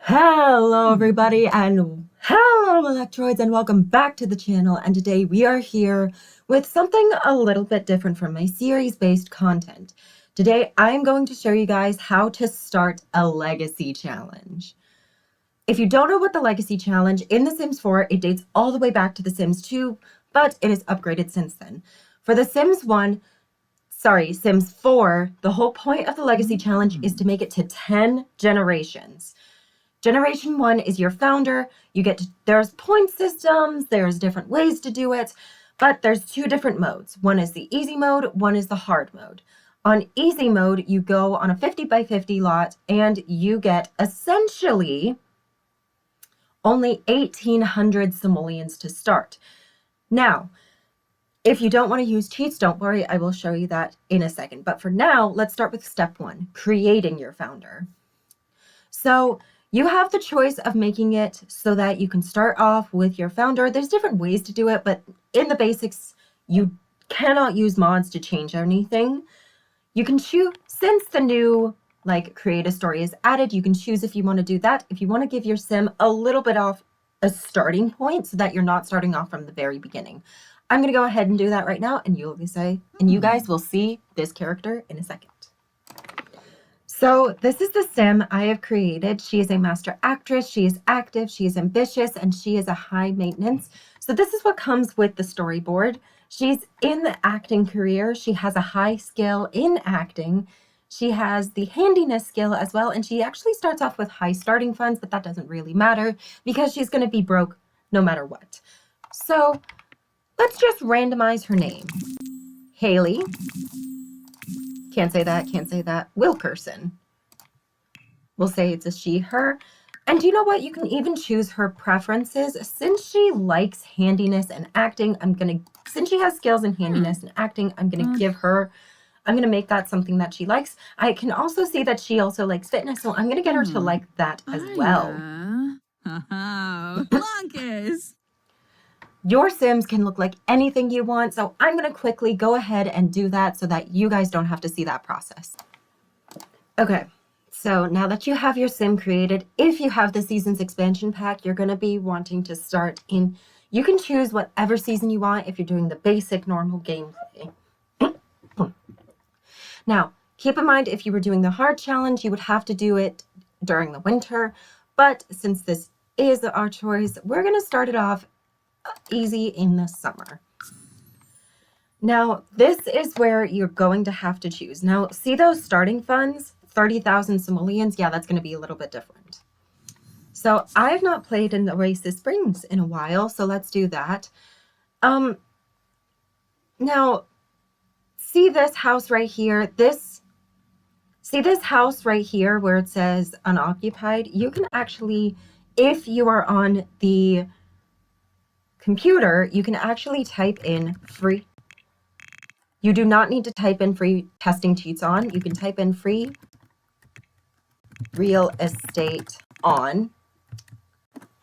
Hello everybody and hello Electroids and welcome back to the channel, and today we are here with something a little bit different from my series-based content. Today I'm going to show you guys how to start a legacy challenge. If you don't know what the legacy challenge in The Sims 4, it dates all the way back to The Sims 2, but it is upgraded since then. For The Sims 4, the whole point of the legacy challenge is to make it to 10 generations. Generation 1 is your founder. There's point systems, there's different ways to do it, but there's two different modes. One is the easy mode, one is the hard mode. On easy mode, you go on a 50 by 50 lot and you get essentially only 1,800 simoleons to start. Now, if you don't want to use cheats, don't worry, I will show you that in a second. But for now, let's start with step 1, creating your founder. So you have the choice of making it so that you can start off with your founder. There's different ways to do it, but in the basics, you cannot use mods to change anything. You can choose, since the new create a story is added, you can choose if you want to do that. If you want to give your sim a little bit off a starting point so that you're not starting off from the very beginning. I'm going to go ahead and do that right now, and you guys will see this character in a second. So this is the sim I have created. She is a master actress, she is active, she is ambitious, and she is a high maintenance. So this is what comes with the storyboard. She's in the acting career. She has a high skill in acting. She has the handiness skill as well, and she actually starts off with high starting funds, but that doesn't really matter because she's going to be broke no matter what. So let's just randomize her name. Haley. Can't say that. Wilkerson. We'll say it's a she, her. And you know what? You can even choose her preferences. Since she likes handiness and acting, since she has skills in handiness and acting, I'm going to make that something that she likes. I can also see that she also likes fitness, so I'm going to get her to like that as well. Blonkers! Your Sims can look like anything you want, so I'm going to quickly go ahead and do that so that you guys don't have to see that process. Okay, so now that you have your Sim created, if you have the Seasons expansion pack, you're going to be wanting to start in, you can choose whatever season you want if you're doing the basic normal gameplay. Now, keep in mind, if you were doing the hard challenge, you would have to do it during the winter, but since this is our choice, we're going to start it off easy in the summer. Now, this is where you're going to have to choose. Now, see those starting funds? 30,000 simoleons? Yeah, that's going to be a little bit different. So I have not played in Oasis Springs in a while, so let's do that. Now, see this house right here? See this house right here where it says unoccupied? You can actually, if you are on the computer, you can actually type in free. You do not need to type in free testing cheats on. You can type in free real estate on.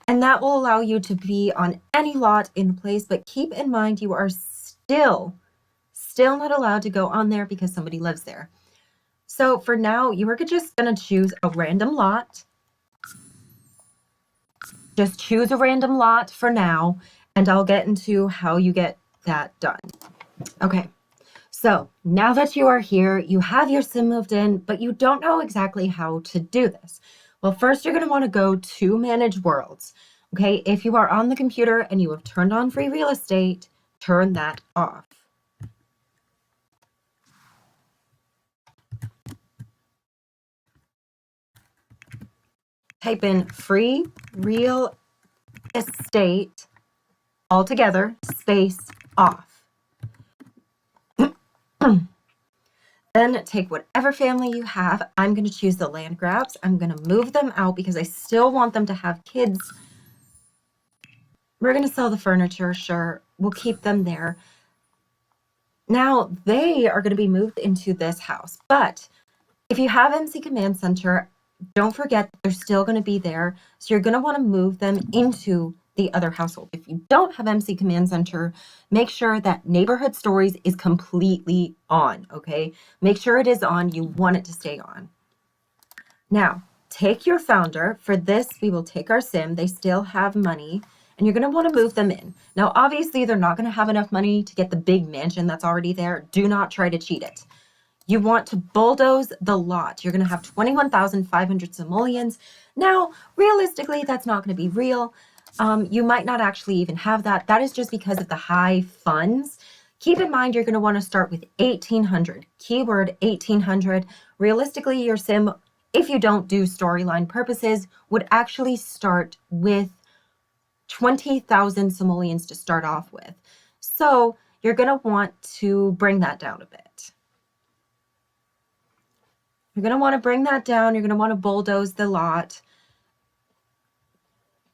And that will allow you to be on any lot in place, but keep in mind you are still not allowed to go on there because somebody lives there. So for now, you are just going to choose a random lot. Just choose a random lot for now, and I'll get into how you get that done. Okay, so now that you are here, you have your sim moved in, but you don't know exactly how to do this. Well, first you're going to want to go to Manage Worlds. Okay, if you are on the computer and you have turned on free real estate, turn that off. Type in free real estate altogether, space off. Then take whatever family you have. I'm going to choose the land grabs. I'm going to move them out because I still want them to have kids. We're going to sell the furniture, sure. We'll keep them there. Now they are going to be moved into this house. But if you have MC Command Center, don't forget they're still going to be there. So you're going to want to move them into the other household. If you don't have MC Command Center, make sure that Neighborhood Stories is completely on, okay? Make sure it is on. You want it to stay on. Now, take your founder. For this, we will take our sim. They still have money, and you're going to want to move them in. Now, obviously, they're not going to have enough money to get the big mansion that's already there. Do not try to cheat it. You want to bulldoze the lot. You're going to have 21,500 simoleons. Now, realistically, that's not going to be real. You might not actually even have that. That is just because of the high funds. Keep in mind, you're going to want to start with 1,800. Keyword 1,800. Realistically, your sim, if you don't do storyline purposes, would actually start with 20,000 simoleons to start off with. So you're going to want to bring that down a bit. You're going to want to bring that down. You're going to want to bulldoze the lot.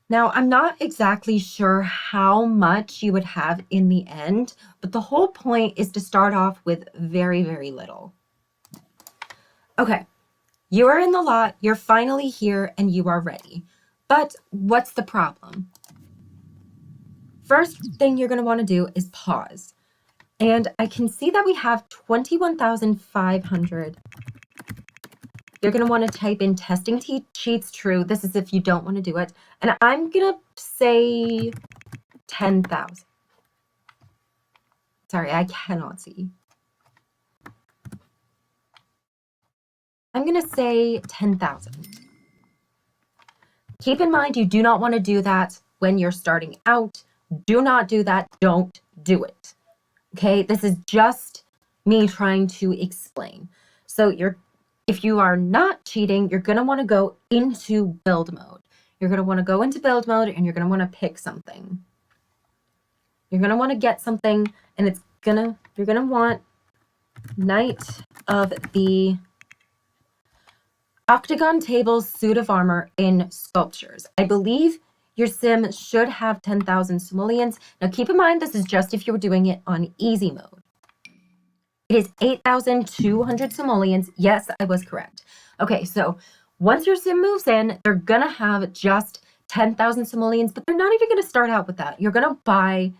Now, I'm not exactly sure how much you would have in the end, but the whole point is to start off with very, very little. Okay, you are in the lot, you're finally here, and you are ready. But what's the problem? First thing you're going to want to do is pause. And I can see that we have 21,500. You're going to want to type in testing cheats true. This is if you don't want to do it. And I'm going to say 10,000. Sorry, I cannot see. I'm going to say 10,000. Keep in mind, you do not want to do that when you're starting out. Do not do that. Don't do it. Okay, this is just me trying to explain. So if you are not cheating, you're going to want to go into build mode. You're going to want to go into build mode and you're going to want to pick something. You're going to want to get something, and you're going to want Knight of the Octagon Table Suit of Armor in Sculptures. I believe your sim should have 10,000 simoleons. Now keep in mind, this is just if you were doing it on easy mode. It is 8,200 simoleons. Yes, I was correct. Okay, so once your sim moves in, they're going to have just 10,000 simoleons, but they're not even going to start out with that. You're going to buy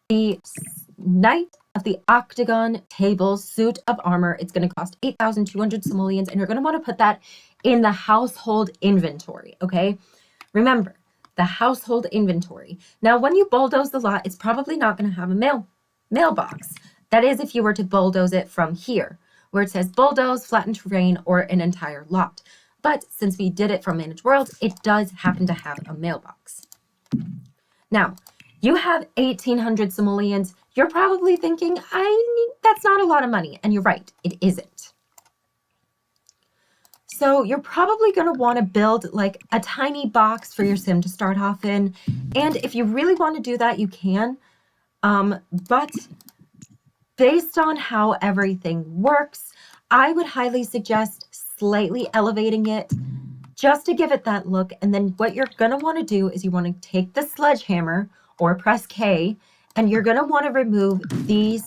the Knight of the Octagon Table Suit of Armor. It's going to cost 8,200 simoleons, and you're going to want to put that in the household inventory, okay? Remember, the household inventory. Now, when you bulldoze the lot, it's probably not going to have a mailbox. That is if you were to bulldoze it from here, where it says bulldoze, flatten terrain, or an entire lot. But since we did it from Manage World, it does happen to have a mailbox. Now, you have 1,800 simoleons. You're probably thinking, that's not a lot of money. And you're right, it isn't. So you're probably going to want to build like a tiny box for your sim to start off in. And if you really want to do that, you can. But based on how everything works, I would highly suggest slightly elevating it just to give it that look. And then what you're going to want to do is you want to take the sledgehammer or press K, and you're going to want to remove these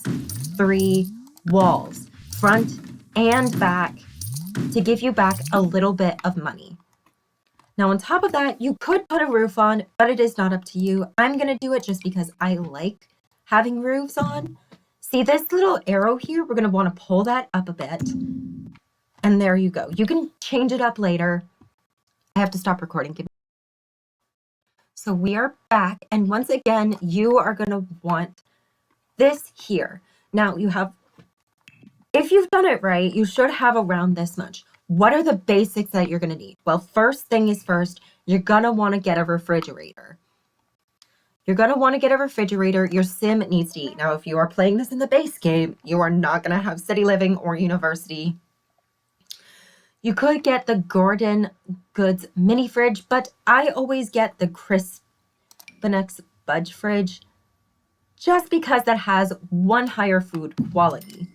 3 walls, front and back, to give you back a little bit of money. Now, on top of that, you could put a roof on, but it is not up to you. I'm going to do it just because I like having roofs on. See this little arrow here? We're going to want to pull that up a bit. And there you go. You can change it up later. I have to stop recording. So we are back. And once again, you are going to want this here. Now you have, if you've done it right, you should have around this much. What are the basics that you're going to need? Well, first thing is first, you're going to want to get a refrigerator. You're going to want to get a refrigerator. Your sim needs to eat. Now, if you are playing this in the base game, you are not going to have city living or university. You could get the Gordon Goods mini fridge, but I always get the Crispinex Budge fridge just because that has one higher food quality.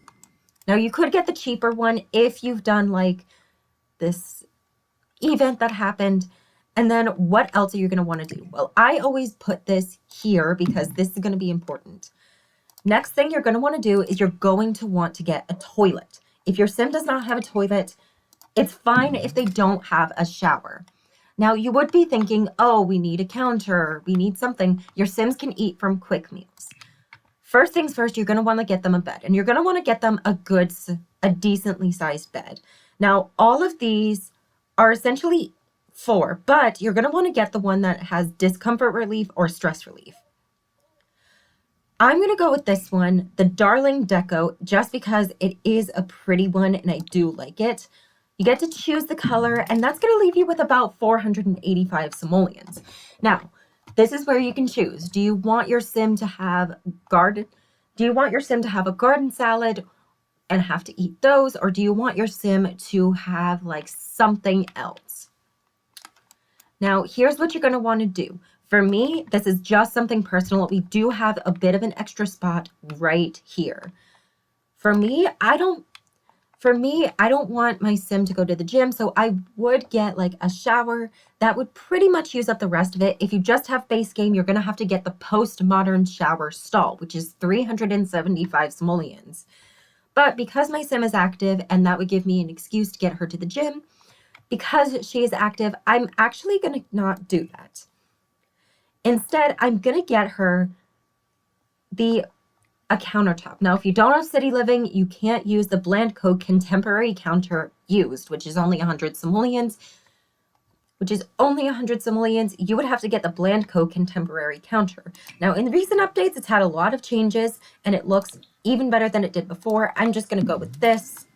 Now, you could get the cheaper one if you've done like this event that happened. And then what else are you going to want to do? Well, I always put this here because this is going to be important. Next thing you're going to want to do is you're going to want to get a toilet. If your sim does not have a toilet, it's fine if they don't have a shower. Now, you would be thinking, oh, we need a counter, we need something. Your sims can eat from quick meals. First things first, you're going to want to get them a bed, and you're going to want to get them a decently sized bed. Now, all of these are essentially 4, but you're going to want to get the one that has discomfort relief or stress relief. I'm going to go with this one, the Darling Deco, just because it is a pretty one and I do like it. You get to choose the color, and that's going to leave you with about 485 simoleons. Now, this is where you can choose. Do you want your sim to have a garden salad and have to eat those, or do you want your sim to have like something else? Now, here's what you're going to want to do. For me, this is just something personal. We do have a bit of an extra spot right here. For me, I don't want my sim to go to the gym, so I would get like a shower. That would pretty much use up the rest of it. If you just have base game, you're going to have to get the postmodern shower stall, which is 375 simoleons. But because my sim is active, and that would give me an excuse to get her to the gym, because she is active, I'm actually going to not do that. Instead, I'm going to get her a countertop. Now, if you don't have city living, you can't use the Blandco contemporary counter used, which is only 100 simoleons. You would have to get the Blandco contemporary counter. Now, in the recent updates, it's had a lot of changes, and it looks even better than it did before. I'm just going to go with this.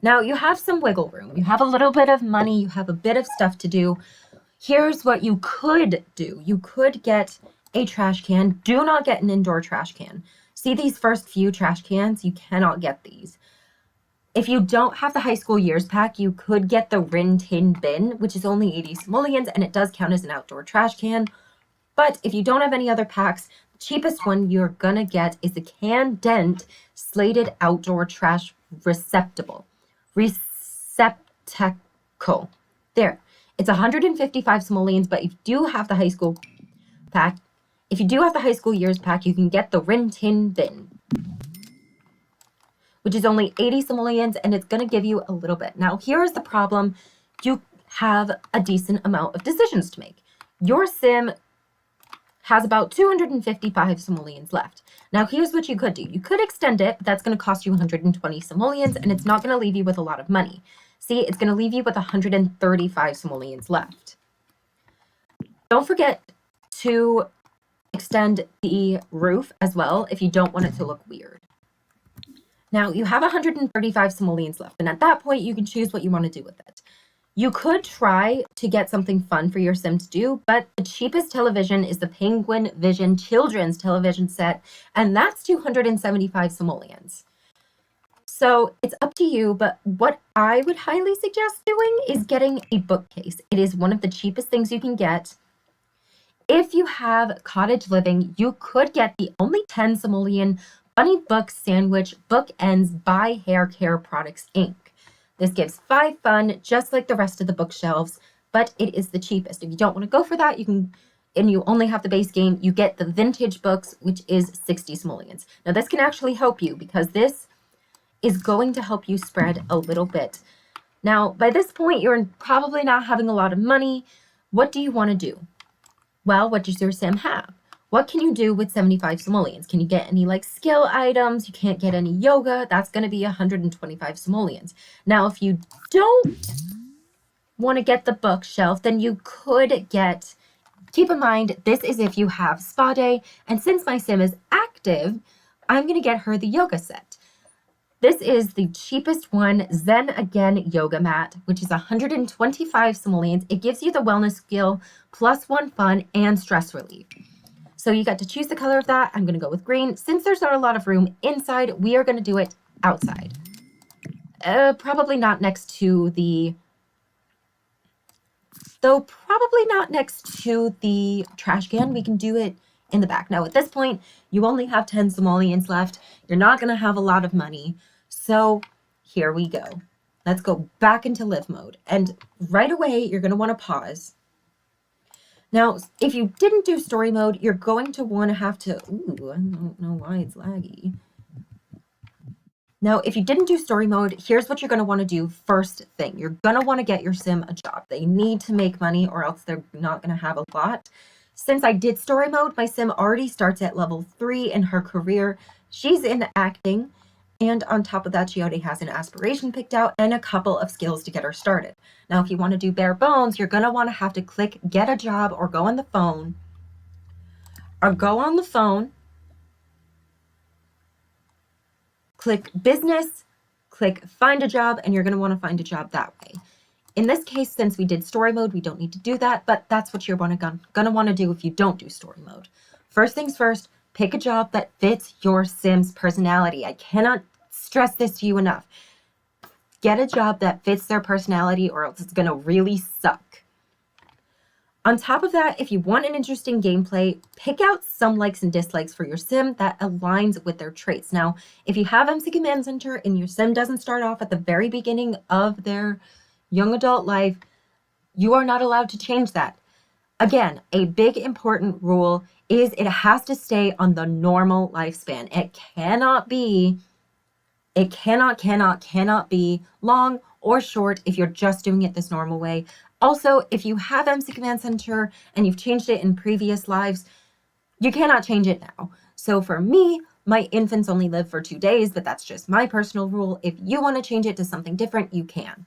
Now, you have some wiggle room. You have a little bit of money. You have a bit of stuff to do. Here's what you could do. You could get a trash can. Do not get an indoor trash can. See these first few trash cans? You cannot get these. If you don't have the high school years pack, you could get the Rin Tin Bin, which is only 80 simoleons, and it does count as an outdoor trash can. But if you don't have any other packs, the cheapest one you're gonna get is the Can Dent Slated Outdoor Trash Receptacle. There. It's 155 simoleons, but if you do have the high school years pack, you can get the Rin Tin Bin, which is only 80 simoleons, and it's going to give you a little bit. Now, here's the problem. You have a decent amount of decisions to make. Your sim has about 255 simoleons left. Now, here's what you could do. You could extend it, but that's going to cost you 120 simoleons, and it's not going to leave you with a lot of money. See, it's going to leave you with 135 simoleons left. Don't forget to extend the roof as well if you don't want it to look weird. Now, you have 135 simoleons left, and at that point, you can choose what you want to do with it. You could try to get something fun for your sim to do, but the cheapest television is the Penguin Vision children's television set, and that's 275 simoleons. So it's up to you, but what I would highly suggest doing is getting a bookcase. It is one of the cheapest things you can get. If you have cottage living, you could get the only 10 simoleon Bunny Book Sandwich Bookends by Hair Care Products Inc. This gives 5 fun, just like the rest of the bookshelves, but it is the cheapest. If you don't want to go for that, and you only have the base game, you get the vintage books, which is 60 simoleons. Now, this can actually help you because this is going to help you spread a little bit. Now, by this point, you're probably not having a lot of money. What do you want to do? Well, what does your sim have? What can you do with 75 simoleons? Can you get any like skill items? You can't get any yoga. That's going to be 125 simoleons. Now, if you don't want to get the bookshelf, then you could get, keep in mind, this is if you have spa day. And since my sim is active, I'm going to get her the yoga set. This is the cheapest one, Zen Again Yoga Mat, which is 125 simoleons. It gives you the wellness skill, +1 fun, and stress relief. So you got to choose the color of that. I'm going to go with green. Since there's not a lot of room inside, we are going to do it outside. Probably not next to the trash can. We can do it in the back. Now, at this point, you only have 10 simoleons left. You're not going to have a lot of money. So here we go. Let's go back into live mode. And right away, you're going to want to pause. Now, if you didn't do story mode, you're going to want to have to, I don't know why it's laggy. Now, if you didn't do story mode, here's what you're going to want to do first thing. You're going to want to get your sim a job. They need to make money or else they're not going to have a lot. Since I did story mode, my sim already starts at level 3 in her career. She's in acting, And on top of that, she already has an aspiration picked out and a couple of skills to get her started. Now, if you want to do bare bones, you're going to want to have to click get a job or go on the phone, click business, click find a job, and you're going to want to find a job that way. In this case, since we did story mode, we don't need to do that, but that's what you're going to want to do if you don't do story mode. First things first, pick a job that fits your Sim's personality. I cannot stress this to you enough. Get a job that fits their personality or else it's going to really suck. On top of that, if you want an interesting gameplay, pick out some likes and dislikes for your Sim that aligns with their traits. Now, if you have MC Command Center and your Sim doesn't start off at the very beginning of their young adult life, you are not allowed to change that. Again, a big important rule is it has to stay on the normal lifespan. It cannot be long or short if you're just doing it this normal way. Also, if you have MC Command Center and you've changed it in previous lives, you cannot change it now. So for me, my infants only live for 2 days, but that's just my personal rule. If you want to change it to something different, you can.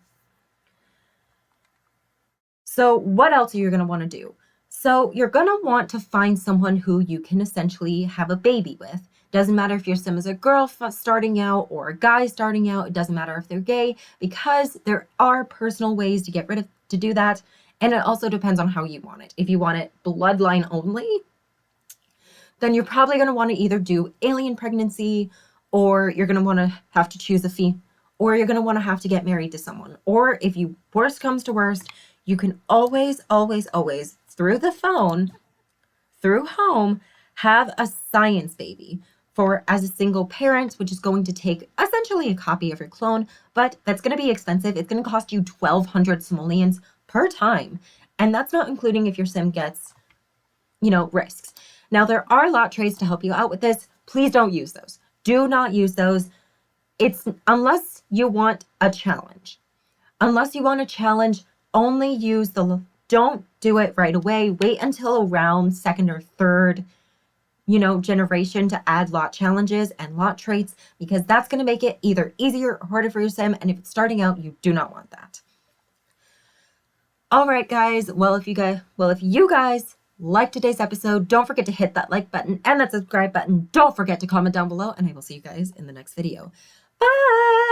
So what else are you going to want to do? So you're going to want to find someone who you can essentially have a baby with. Doesn't matter if your Sim is a girl starting out or a guy starting out. It doesn't matter if they're gay, because there are personal ways to do that. And it also depends on how you want it. If you want it bloodline only, then you're probably going to want to either do alien pregnancy, or you're going to want to have to choose a female, or you're going to want to have to get married to someone. Or if worst comes to worst, you can always, through the phone, through home, have a science baby as a single parent, which is going to take essentially a copy of your clone, but that's going to be expensive. It's going to cost you 1,200 simoleons per time. And that's not including if your Sim gets, risks. Now, there are lot trays to help you out with this. Please don't use those. Do not use those. Unless you want a challenge. Only don't do it right away. Wait until around second or third, generation to add lot challenges and lot traits, because that's going to make it either easier or harder for your Sim. And if it's starting out, you do not want that. All right, guys. Well, if you guys like today's episode, don't forget to hit that like button and that subscribe button. Don't forget to comment down below, and I will see you guys in the next video. Bye.